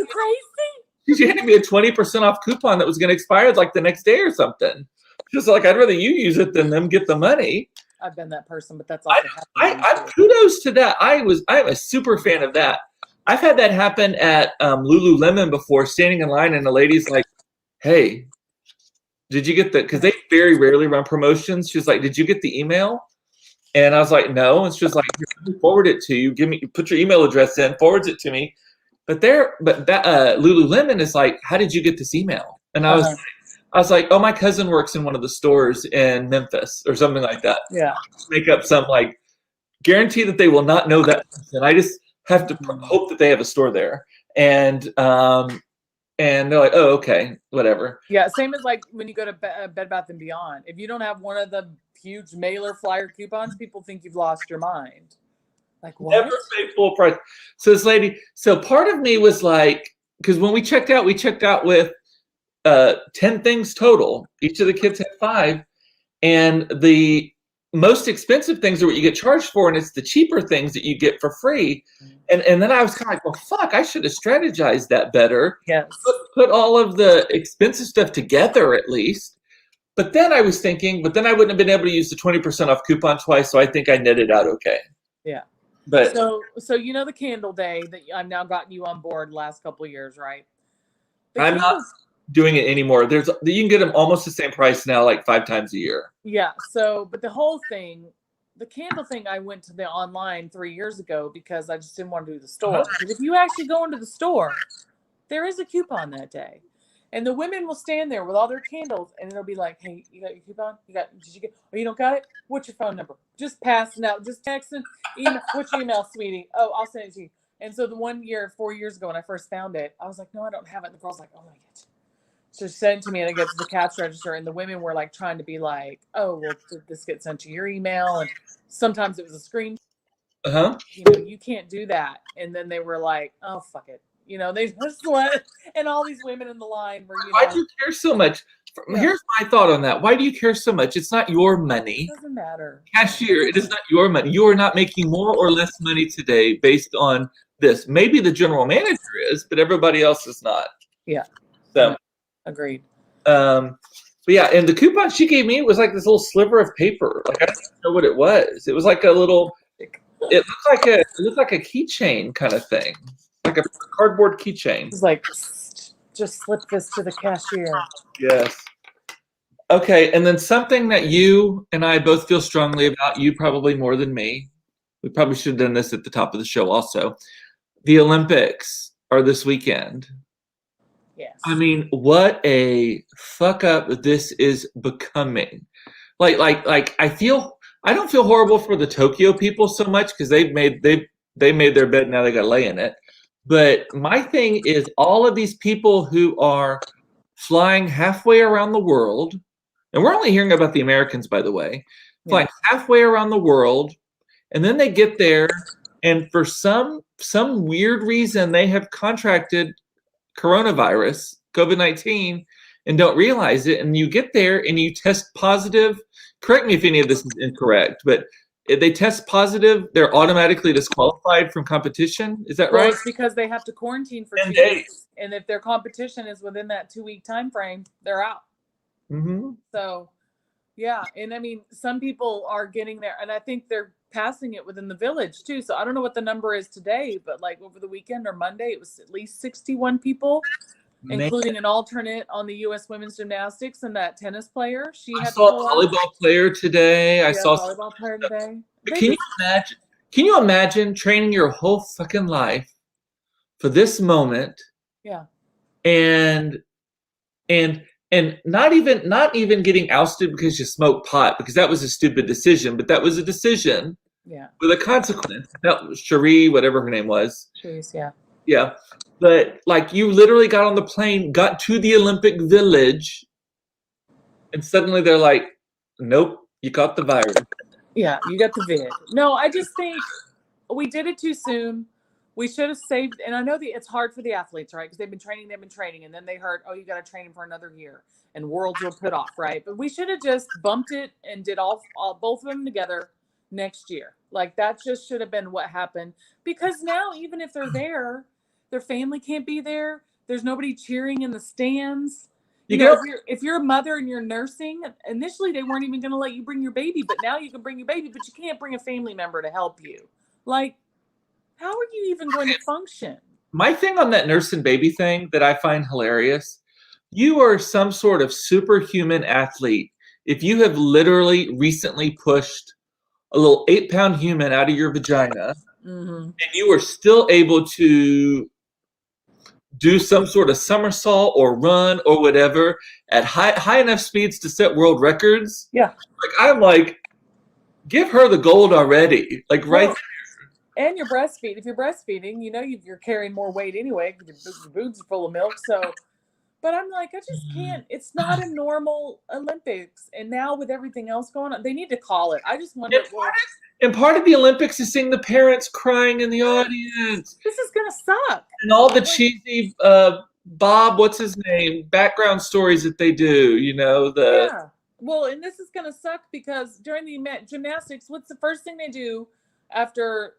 me a 20% off coupon that was going to expire like the next day or something. She's like, "I'd rather you use it than them get the money." I've been that person, but that's also I kudos to that. I'm a super fan of that. I've had that happen at Lululemon before, standing in line, and the lady's like, "Hey, did you get the?" Because they very rarely run promotions. She was like, "Did you get the email?" And I was like, "No." And she was like, "Let me forward it to you. Put your email address in, forwards it to me." But Lululemon is like, "How did you get this email?" And I was like, "Oh, my cousin works in one of the stores in Memphis or something like that." Yeah. Just make up some like guarantee that they will not know that. And I just have to hope that they have a store there. And they're like, "Oh, okay, whatever." Yeah, same as like when you go to Bed Bath & Beyond. If you don't have one of the huge mailer flyer coupons, people think you've lost your mind. Like, what? Never pay full price. So this lady, so part of me was like, because when we checked out with 10 things total. Each of the kids had 5. And the most expensive things are what you get charged for, and it's the cheaper things that you get for free. And then I was kind of like, well, fuck, I should have strategized that better. Yes. Put all of the expensive stuff together at least. But then I was thinking, I wouldn't have been able to use the 20% off coupon twice, so I think I netted out okay. Yeah. But so you know the candle day that I've now gotten you on board the last couple of years, right? I'm not doing it anymore. You can get them almost the same price now, like 5 times a year. Yeah. So, but the whole thing, the candle thing, I went to the online 3 years ago because I just didn't want to do the store. Because if you actually go into the store, there is a coupon that day. And the women will stand there with all their candles, and it'll be like, "Hey, you got your coupon? Did you get? Oh, you don't got it? What's your phone number? Just passing out, just texting, email. What's your email, sweetie? Oh, I'll send it to you." And so the 4 years ago when I first found it, I was like, "No, I don't have it." And the girl's like, "Oh my god." So she sent it to me, and it gets to the cash register, and the women were like trying to be like, "Oh, well, did this get sent to your email?" And sometimes it was a screen Uh-huh. You can't do that. And then they were like, oh, fuck it. They just let, and all these women in the line were, Why do you care so much? Yeah. Here's my thought on that. Why do you care so much? It's not your money. It doesn't matter. Cashier, it is not your money. You are not making more or less money today based on this. Maybe the general manager is, but everybody else is not. Yeah. So agreed. But yeah, and the coupon she gave me was like this little sliver of paper. Like I don't even know what it was. It was like a little. It looked like a keychain kind of thing, like a cardboard keychain. It's like, just slip this to the cashier. Yes. Okay, and then something that you and I both feel strongly about, you probably more than me. We probably should have done this at the top of the show also. The Olympics are this weekend. Yes. I mean, what a fuck up this is becoming. Like I don't feel horrible for the Tokyo people so much because they made their bed, now they got to lay in it. But my thing is all of these people who are flying halfway around the world, and we're only hearing about the Americans, by the way, flying halfway around the world, and then they get there, and for some weird reason they have contracted coronavirus, COVID-19, and don't realize it, and you get there and you test positive. Correct me if any of this is incorrect, but if they test positive, they're automatically disqualified from competition. Is that right? It's because they have to quarantine for 10 2 days. weeks, and if their competition is within that 2-week time frame, they're out. Mm-hmm. So, yeah, and I mean, some people are getting there, and I think they're passing it within the village too. So I don't know what the number is today, but like over the weekend or Monday, it was at least 61 people. Including an alternate on the U.S. women's gymnastics and that tennis player. I saw a volleyball player today. I saw a volleyball player today. Can you imagine training your whole fucking life for this moment? Yeah. And not even getting ousted because you smoked pot, because that was a stupid decision, but that was a decision. Yeah. With a consequence. That was Cherie, whatever her name was. Cherie's, yeah. Yeah. But like you literally got on the plane, got to the Olympic Village, and suddenly they're like, nope, you caught the virus. Yeah, you got the vid. No, I just think we did it too soon. We should have saved, and I know it's hard for the athletes, right? Because they've been training, and then they heard, oh, you got to train them for another year, and worlds were put off, right? But we should have just bumped it and did all both of them together next year. Like that just should have been what happened. Because now, even if they're there, their family can't be there. There's nobody cheering in the stands. You know, if you're a mother and you're nursing, initially they weren't even going to let you bring your baby, but now you can bring your baby, but you can't bring a family member to help you. Like, how are you even going to function? My thing on that nurse and baby thing that I find hilarious, you are some sort of superhuman athlete if you have literally recently pushed a little 8-pound human out of your vagina, and you are still able to do some sort of somersault or run or whatever at high enough speeds to set world records. Yeah. Like I'm like, give her the gold already. Like right there. And you're breastfeeding. If you're breastfeeding, you're carrying more weight anyway because your boobs are full of milk. So, but I'm like, I just can't. It's not a normal Olympics. And now with everything else going on, they need to call it. I just wonder. And part of the Olympics is seeing the parents crying in the audience. This is gonna suck. And all the cheesy Bob, what's his name, background stories that they do. Yeah. Well, and this is gonna suck because during the gymnastics, what's the first thing they do after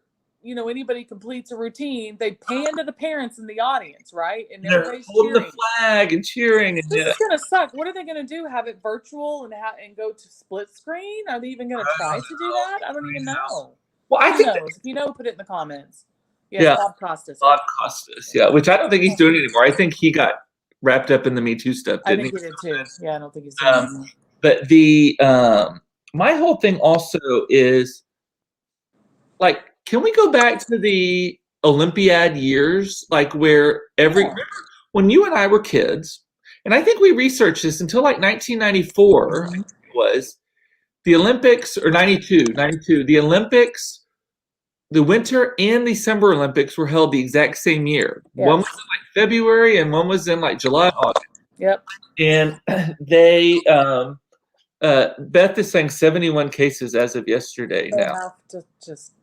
anybody completes a routine? They pan to the parents in the audience, right? And they're holding the flag and cheering. And this is gonna suck. What are they gonna do? Have it virtual and go to split screen? Are they even gonna try to do that? I don't even know. Well, I think if you know, put it in the comments. Yeah, Bob Costas. Bob Costas, yeah, which I don't think he's doing anymore. I think he got wrapped up in the Me Too stuff, didn't he? I think he did too. Yeah, I don't think he's doing anymore. But the my whole thing also is like, can we go back to the Olympiad years, like where when you and I were kids, and I think we researched this until like 1994, I think it was the Olympics, or 92, the Olympics. The Winter and the Summer Olympics were held the exact same year. Yes. One was in like February and one was in like July, August. Yep. And they, Beth is saying 71 cases as of yesterday now. Have to just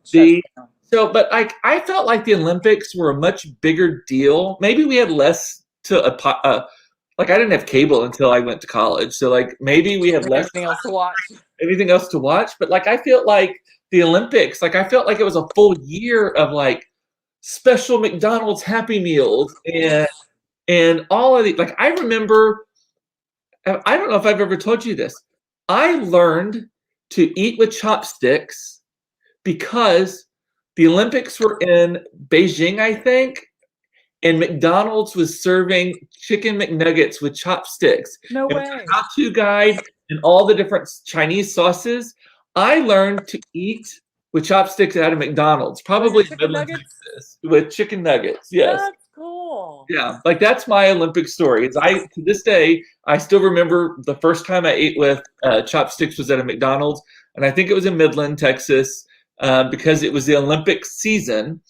So, but like I felt like the Olympics were a much bigger deal. Maybe we had less to like I didn't have cable until I went to college, so like maybe we had less Anything else to watch? anything else to watch. But like I felt like the Olympics, like I felt like it was a full year of like special McDonald's Happy Meals and all of the like I remember. I don't know if I've ever told you this. I learned to eat with chopsticks because the Olympics were in Beijing, I think, and McDonald's was serving chicken McNuggets with chopsticks. No And with way. the how-to guide and all the different Chinese sauces, I learned to eat with chopsticks out of McDonald's, Was probably it in chicken Midland, nuggets? Texas, with chicken nuggets. Yes. That's cool. Yeah, like that's my Olympic story. It's I to this day I still remember the first time I ate with chopsticks was at a McDonald's, and I think it was in Midland, Texas, because it was the Olympic season,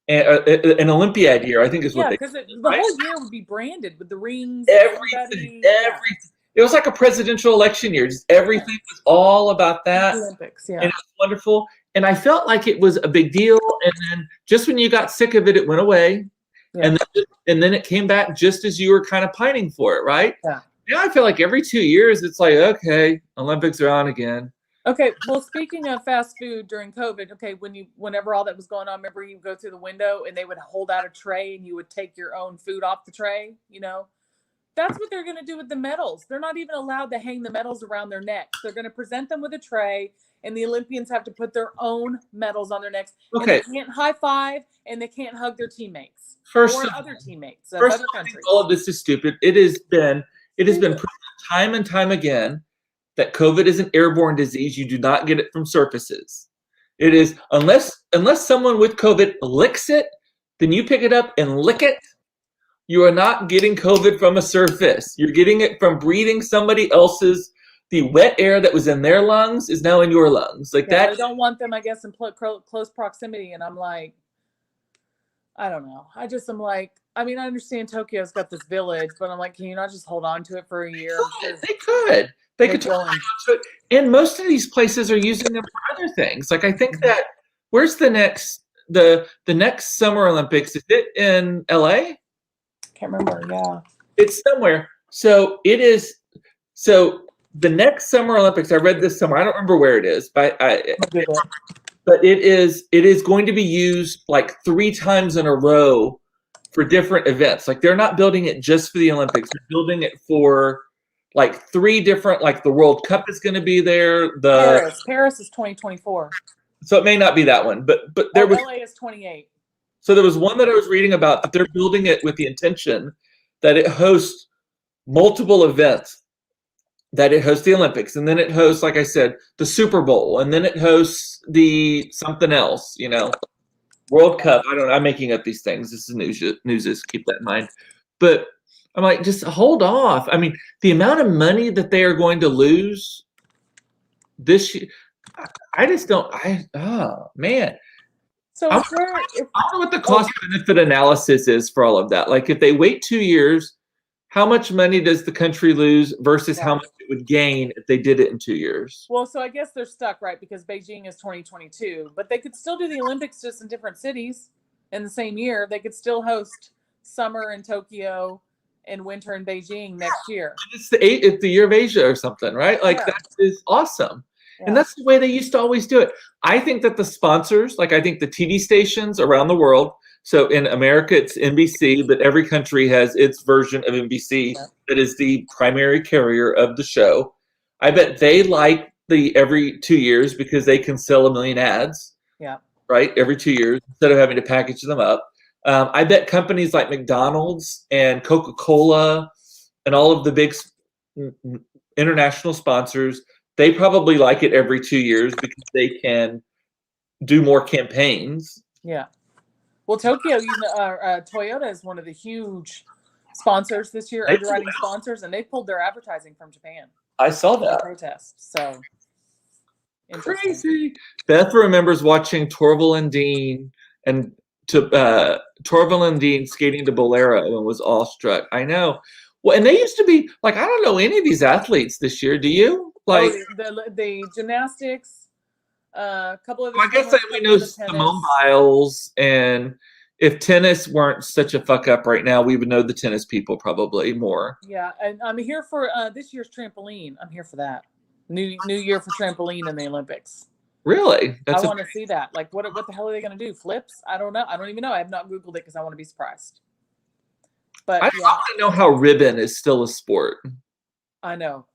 an Olympiad year. I think is what Yeah, they because the right? whole year would be branded with the rings. And Everything, everybody, yeah. everything. It was like a presidential election year. Just everything was all about that, Olympics, and yeah. it was wonderful. And I felt like it was a big deal. And then just when you got sick of it, it went away. Yeah. And then it came back just as you were kind of pining for it, right? Yeah. Now I feel like every 2 years it's like, okay, Olympics are on again. Okay, well, speaking of fast food during COVID, okay, whenever all that was going on, remember you go through the window and they would hold out a tray and you would take your own food off the tray, you know? That's what they're going to do with the medals. They're not even allowed to hang the medals around their necks. They're going to present them with a tray, and the Olympians have to put their own medals on their necks. Okay. And they can't high five and they can't hug their teammates First or of other teammates of First other I think countries. all of this is stupid. It has been proven time and time again that COVID is an airborne disease. You do not get it from surfaces. It is unless someone with COVID licks it, then you pick it up and lick it. You are not getting COVID from a surface. You're getting it from breathing somebody else's. The wet air that was in their lungs is now in your lungs. Like Yeah, that. they don't want them, I guess, in close proximity. And I'm like, I don't know. I'm like, I mean, I understand Tokyo's got this village, but I'm like, can you not just hold on to it for a year? They could. They could totally hold on to it. And most of these places are using them for other things. Like I think that where's the next Summer Olympics? Is it in LA? Can't remember. Yeah. It's somewhere. So it is. So the next Summer Olympics, I read this somewhere. I don't remember where it is, but it is going to be used like 3 times in a row for different events. Like they're not building it just for the Olympics. They're building it for like 3 different. Like the World Cup is going to be there. Paris is 2024. So it may not be that one, but there was. LA is 28. So there was one that I was reading about that they're building it with the intention that it hosts multiple events, that it hosts the Olympics, and then it hosts, like I said, the Super Bowl, and then it hosts the something else, World Cup. I don't know. I'm making up these things. This is news. Keep that in mind. But I'm like, just hold off. I mean, the amount of money that they are going to lose this year, I just don't. Oh man. So I don't know what the cost benefit analysis is for all of that. Like if they wait 2 years, how much money does the country lose versus how much it would gain if they did it in 2 years? Well, so I guess they're stuck, right? Because Beijing is 2022, but they could still do the Olympics just in different cities in the same year. They could still host summer in Tokyo and winter in Beijing next year. It's the year of Asia or something, right? Like that is awesome. Yeah. And that's the way they used to always do it. I think that the sponsors, like I think the TV stations around the world, so in America it's NBC, but every country has its version of NBC that is the primary carrier of the show. I bet they like the every 2 years because they can sell 1 million ads. Yeah. Right? Every 2 years instead of having to package them up. I bet companies like McDonald's and Coca-Cola and all of the big international sponsors, they probably like it every 2 years because they can do more campaigns. Yeah. Well, Tokyo, Toyota is one of the huge sponsors this year, underwriting sponsors, and they pulled their advertising from Japan. I saw that. Protest. So crazy. Beth remembers watching Torval and Dean skating to Bolero and was awestruck. I know. Well, and they used to be like, I don't know any of these athletes this year. Do you? Like the gymnastics, A couple of the Well, I guess swimmers, that we couple know of the Simone tennis. Biles, and if tennis weren't such a fuck up right now, we would know the tennis people probably more. Yeah, and I'm here for this year's trampoline. I'm here for that. New year for trampoline in the Olympics. Really? I That's a want to see that. Like, what the hell are they going to do? Flips? I don't know. I don't even know. I have not Googled it because I want to be surprised. But I yeah, want to know how ribbon is still a sport. I know.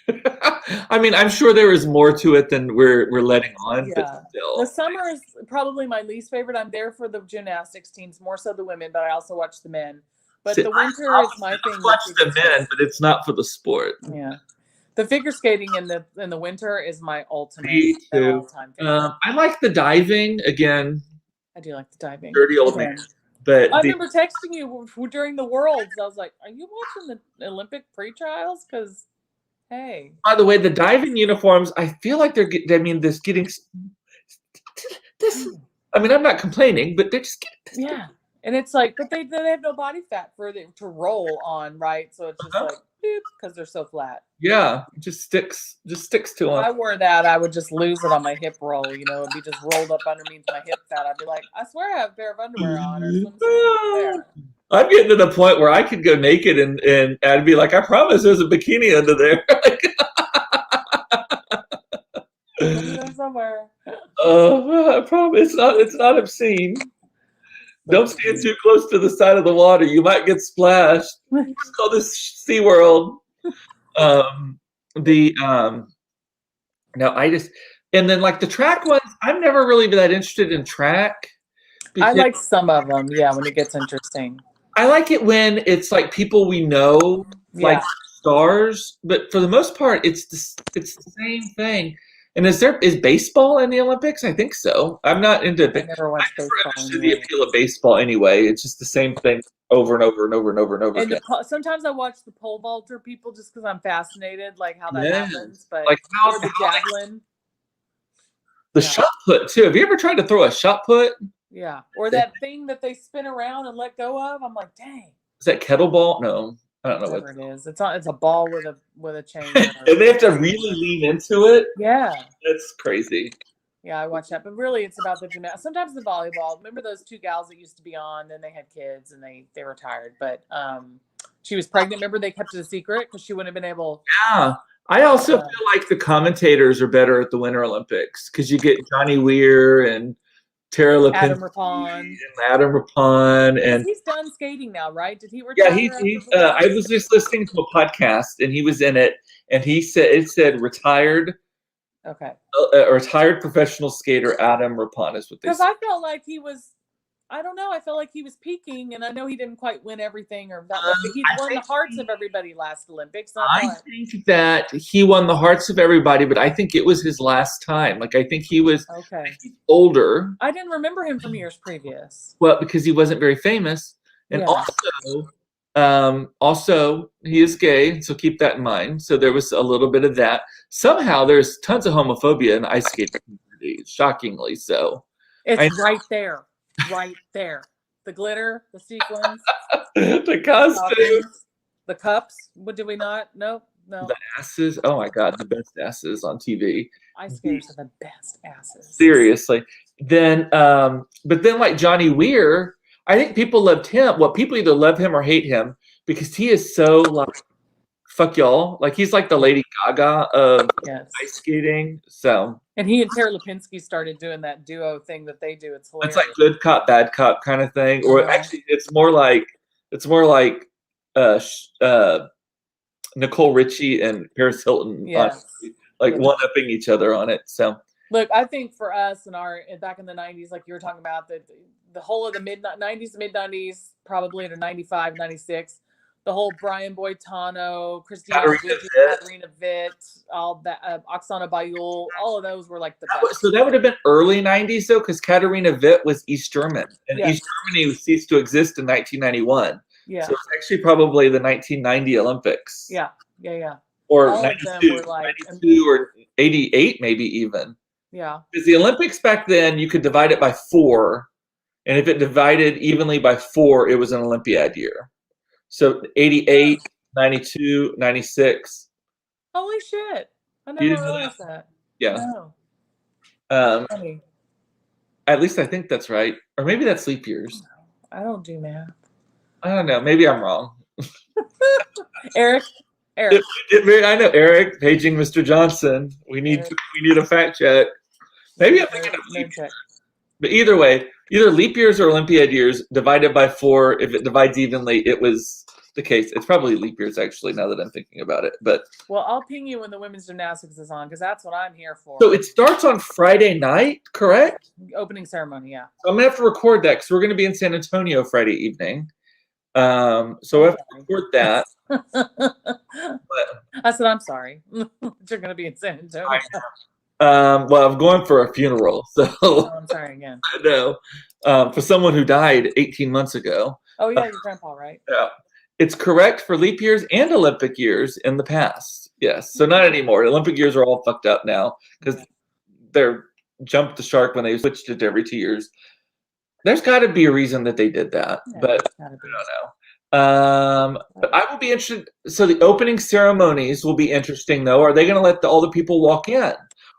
I mean, I'm sure there is more to it than we're letting on, but Yeah. The still. summer is probably my least favorite. I'm there for the gymnastics teams, more so the women, but I also watch the men. But See, the I'm winter is my opposite. I thing with watch figure the men, skating. but it's not for the sport. Yeah. The figure skating in the winter is my ultimate Me and too. all-time favorite. I like the diving again. I do like the diving. Dirty old man. Again. But I the remember texting you during the Worlds. I was like, "Are you watching the Olympic pre-trials?" Because hey, by the way, the diving uniforms, I feel like they're. I mean, this getting this. I mean, I'm not complaining, but they're just getting. yeah, and it's like, but they have no body fat for them to roll on, right? So it's just Uh-huh. like because they're so flat. Yeah, it just sticks to If them. I wore that, I would just lose it on my hip roll. You know, it'd be just rolled up underneath my hip fat. I'd be like, I swear I have a pair of underwear on or swimsuit there. I'm getting to the point where I could go naked and I'd be like, I promise there's a bikini under there. Somewhere. I promise it's not obscene. Don't stand too close to the side of the water. You might get splashed. Let's call this SeaWorld. Um, the no, I just and then like the track ones, I'm never really been that interested in track I because like some of them. Yeah, when it gets interesting. I like it when it's like people we know, like Yeah, stars, but for the most part, it's the same thing. And is baseball in the Olympics? I think so. I'm not into. I never I watched never baseball understood the anyway. appeal of baseball anyway. It's just the same thing over and over and over and over and over And again. sometimes I watch the pole vaulter people just because I'm fascinated, like how that Yes. happens. But Like or the javelin, the yeah, shot put too. Have you ever tried to throw a shot put? yeah, or that thing that they spin around and let go of. I'm like, dang, Is that kettlebell? No, I don't know what. whatever it is. It's a ball with a chain. And they have to really lean into it. Yeah, That's crazy. yeah, I watch that. But really, it's about the gymnastics. Sometimes the volleyball. Remember those two gals that used to be on? Then they had kids and they retired. But she was pregnant. Remember they kept it a secret because she wouldn't have been able. Yeah. I also feel like the commentators are better at the Winter Olympics because you get Johnny Weir and Tara Lipinski Adam Rapon. and Adam Rapon and He's done skating now, right? Did he yeah, retire? I was just listening to a podcast and he was in it and he said it said retired Okay. A retired professional skater Adam Rapon is what they Because said. I felt like he was, I don't know, I felt like he was peaking, and I know he didn't quite win everything or that much, but he won the hearts of everybody last Olympics. I think that he won the hearts of everybody, but I think it was his last time. Like I think he was older. I didn't remember him from years previous. Well, because he wasn't very famous, and also he is gay, so keep that in mind. So there was a little bit of that. Somehow there's tons of homophobia in the ice skating community, shockingly so. It's right there. Right there. The glitter, the sequins, the costumes, the cups. What did we not? No. The asses. Oh my god, the best asses on TV. Ice skaters are the best asses. Seriously. Then but then like Johnny Weir, I think people loved him. Well, people either love him or hate him because he is so like fuck y'all. Like he's like the Lady Gaga of ice skating. So and he and Tara Lipinski started doing that duo thing that they do. It's hilarious. It's like good cop, bad cop kind of thing. Or actually it's more like Nicole Richie and Paris Hilton one-upping each other on it. So look, I think for us back in the 90s, like you were talking about, the whole of the mid-90s, mid-90s, probably into 95, 96, the whole Brian Boitano, Katarina Witt, all that, Oksana Bayul, all of those were like the best. So that would have been early 90s though, because Katarina Witt was East German, and East Germany ceased to exist in 1991. Yeah. So it's actually probably the 1990 Olympics. Yeah. Or all 92, like, 92 or 88 maybe even. Yeah. Because the Olympics back then, you could divide it by 4. And if it divided evenly by 4, it was an Olympiad year. So 88, 92, 96. Holy shit. I never realized that. Yeah. No. Funny. At least I think that's right. Or maybe that's leap years. I don't do math. I don't know. Maybe I'm wrong. Eric. I know Eric paging Mr. Johnson. We need a fact check. Maybe I'm thinking of leap years. But either way, either leap years or Olympiad years divided by 4. If it divides evenly, it was the case. It's probably leap years actually. Now that I'm thinking about it, but I'll ping you when the women's gymnastics is on because that's what I'm here for. So it starts on Friday night, correct? Opening ceremony, yeah. So I'm gonna have to record that because we're gonna be in San Antonio Friday evening. So I have to record that. I said, I'm sorry. You're going to be in San Antonio. Well, I'm going for a funeral, so I'm sorry again. I know. For someone who died 18 months ago. Oh yeah, your grandpa, right? Yeah. It's correct for leap years and Olympic years in the past. Yes. So not anymore. Olympic years are all fucked up now because they're jumped the shark when they switched it to every 2 years. There's got to be a reason that they did that, but I don't know. But I will be interested. So the opening ceremonies will be interesting, though. Are they going to let all the people walk in?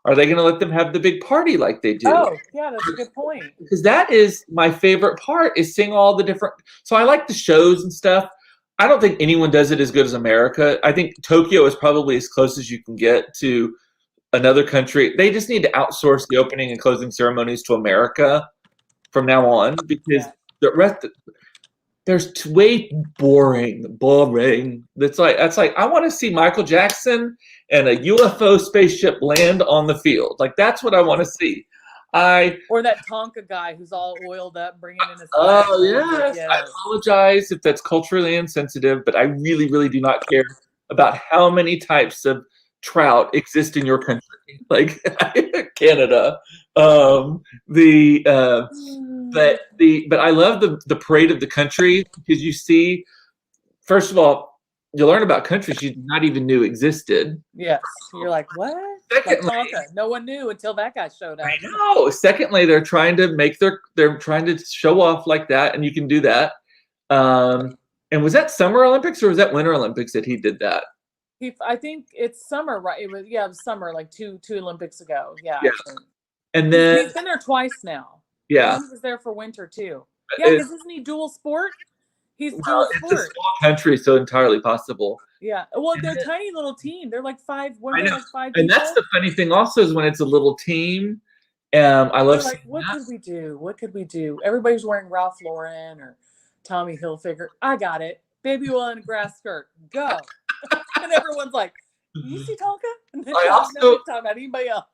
Are they going to let them have the big party like they do? Oh, yeah, that's a good point. Because that is my favorite part, is seeing all the different. So I like the shows and stuff. I don't think anyone does it as good as America. I think Tokyo is probably as close as you can get to another country. They just need to outsource the opening and closing ceremonies to America from now on, because the rest, there's way boring. That's like I want to see Michael Jackson and a UFO spaceship land on the field. Like that's what I want to see. Or that Tonka guy who's all oiled up, bringing in his. Oh yes. I apologize if that's culturally insensitive, but I really, really do not care about how many types of trout exist in your country, like Canada. But I love the parade of the country, because you see, first of all, you learn about countries you not even knew existed. Yes, you're like, what? Secondly, like no one knew until that guy showed up. I know. Secondly, they're trying to show off like that, and you can do that. And was that Summer Olympics or was that Winter Olympics that he did that? I think it's summer, right? It was summer, like two Olympics ago. Yeah. And then he's been there twice now. Yeah, he was there for winter too. Yeah, because isn't he dual sport? He's dual sport. It's a small country, so entirely possible. Yeah. Well, they're a tiny little team. They're like 5 women, like 5 people. And that's the funny thing also, is when it's a little team. I love like, what could we do? What could we do? Everybody's wearing Ralph Lauren or Tommy Hilfiger. I got it. Baby oil and a grass skirt. Go. And everyone's like, you see Tonka? And then I also talk about anybody else.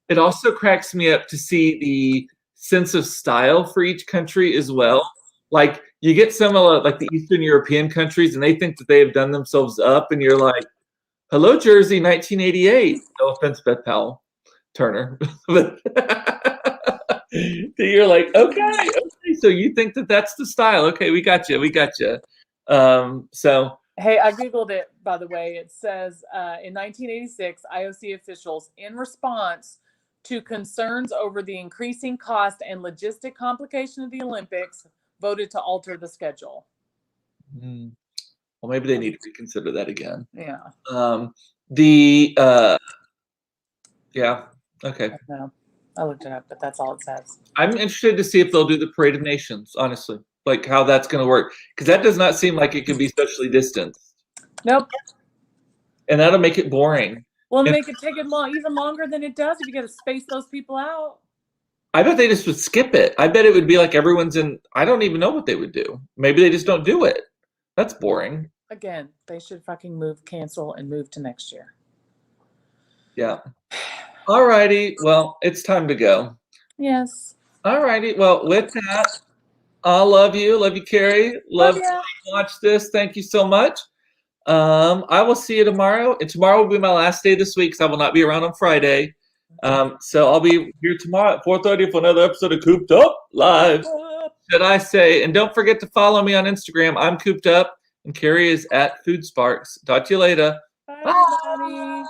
It also cracks me up to see the sense of style for each country as well. Like you get some of like the Eastern European countries, and they think that they have done themselves up, and you're like, "Hello, Jersey, 1988." No offense, Beth Powell Turner, but you're like, okay, so you think that that's the style? Okay, we got you. So. Hey, I Googled it, by the way. It says in 1986, IOC officials, in response to concerns over the increasing cost and logistic complication of the Olympics, voted to alter the schedule. Well, maybe they need to reconsider that again. Yeah. Yeah. Okay. I looked it up, but that's all it says. I'm interested to see if they'll do the Parade of Nations, honestly. Like how that's going to work, because that does not seem like it can be socially distanced. Nope. And that'll make it boring. Well, make it take it even longer than it does if you got to space those people out. I bet they just would skip it. I bet it would be like everyone's in. I don't even know what they would do. Maybe they just don't do it. That's boring. Again, they should fucking cancel and move to next year. Yeah. All righty. Well, it's time to go. Yes. All righty. Well, with that, I love you. Love you, Kerrie. Love to watch this. Thank you so much. I will see you tomorrow. And tomorrow will be my last day this week, because I will not be around on Friday. So I'll be here tomorrow at 4:30 for another episode of Cooped Up Live. Should I say? And don't forget to follow me on Instagram. I'm Cooped Up, and Kerrie is at Food Sparks. Talk to you later. Bye.